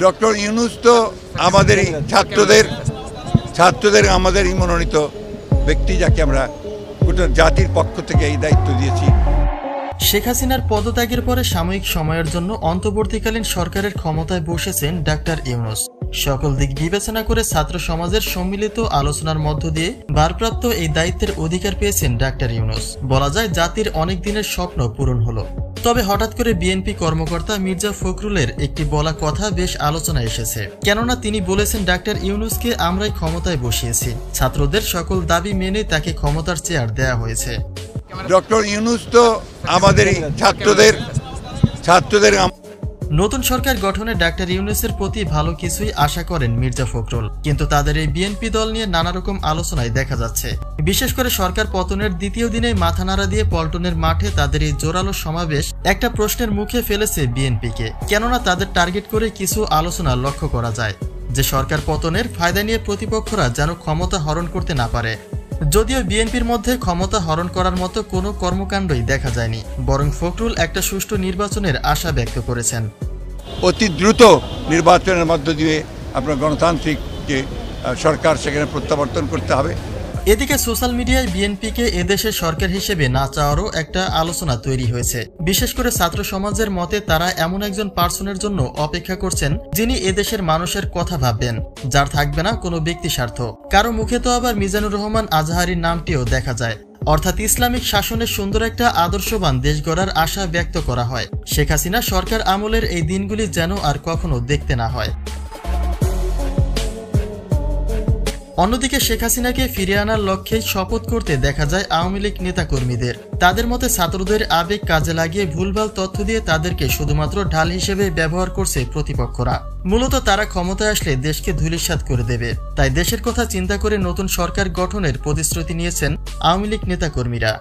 Doctor Yunus তো আমাদেরই ছাত্রদের আমাদেরই মনোনীত ব্যক্তি, যাকে আমরা গোটা জাতির পক্ষ থেকে এই দায়িত্ব দিয়েছি। শেখ হাসিনার পদত্যাগের পরে সাময়িক সময়ের জন্য অন্তর্বর্তীকালীন সরকারের ক্ষমতায় বসেছেন ডাক্তার ইউনূস। সকল দিক বিবেচনা করে ছাত্র সমাজের সম্মিলিত আলোচনার মধ্য দিয়ে ভারপ্রাপ্ত এই দায়িত্বের অধিকার পেয়েছেন ডাক্তার ইউনূস। বলা যায় জাতির অনেক দিনের স্বপ্ন পূরণ হলো। তবে হঠাৎ করে বিএনপি কর্মকর্তা মির্জা ফখরুলের একটি বলা কথা বেশ আলোচনায় এসেছে। কেননা তিনি বলেছেন, ডাক্তার ইউনূসকে আমরাই ক্ষমতায় বসিয়েছি, ছাত্রদের সকল দাবি মেনে তাকে ক্ষমতার চেয়ার দেয়া হয়েছে। ডক্টর ইউনূস তো আমাদেরই ছাত্রদের নতুন সরকার গঠনে ডাক্তার ইউনূসের প্রতি ভালো কিছুই আশা করেন মির্জা ফখরুল, কিন্তু তাদের এই বিএনপি দল নিয়ে নানা রকম আলোচনায় দেখা যাচ্ছে। বিশেষ করে সরকার পতনের দ্বিতীয় দিনে মাথা নাড়া দিয়ে পল্টনের মাঠে তাদের এই জোরালো সমাবেশ একটা প্রশ্নের মুখে ফেলেছে বিএনপিকে। কেননা তাদের টার্গেট করে কিছু আলোচনা লক্ষ্য করা যায় যে সরকার পতনের ফায়দা নিয়ে প্রতিপক্ষরা যেন ক্ষমতা হরণ করতে না পারে। যদিও বিএনপির মধ্যে ক্ষমতা হরণ করার মতো কোনো কর্মকাণ্ডই দেখা যায়নি, বরং ফখরুল একটা সুষ্ঠু নির্বাচনের আশা ব্যক্ত করেছেন। অতি দ্রুত নির্বাচনের মধ্য দিয়ে আপনার গণতান্ত্রিক যে সরকার, সেখানে প্রত্যাবর্তন করতে হবে। এদিকে সোশ্যাল মিডিয়ায় বিএনপিকে এদেশের সরকার হিসেবে না চাওয়ারও একটা আলোচনা তৈরি হয়েছে। বিশেষ করে ছাত্র সমাজের মতে তারা এমন একজন পার্সনের জন্য অপেক্ষা করছেন যিনি এদেশের মানুষের কথা ভাববেন, যার থাকবে না কোনো ব্যক্তি স্বার্থ। কারো মুখে তো আবার মিজানুর রহমান আজহারীর নামটিও দেখা যায়। অর্থাৎ ইসলামিক শাসনের সুন্দর একটা আদর্শবান দেশ গড়ার আশা ব্যক্ত করা হয়। শেখ হাসিনা সরকার আমলের এই দিনগুলি যেন আর কখনো দেখতে না হয়। অন্যদিকে শেখ হাসিনাকে ফিরিয়ে আনার লক্ষ্যে শপথ করতে দেখা যায় আওয়ামী লীগ নেতাকর্মীদের। তাদের মতে ছাত্রদের আবেগ কাজে লাগিয়ে ভুলভাল তথ্য দিয়ে তাদেরকে শুধুমাত্র ঢাল হিসেবে ব্যবহার করছে প্রতিপক্ষরা। মূলত তারা ক্ষমতায় আসলে দেশকে ধূলিসাৎ করে দেবে। তাই দেশের কথা চিন্তা করে নতুন সরকার গঠনের প্রতিশ্রুতি নিয়েছেন আওয়ামী লীগ নেতাকর্মীরা।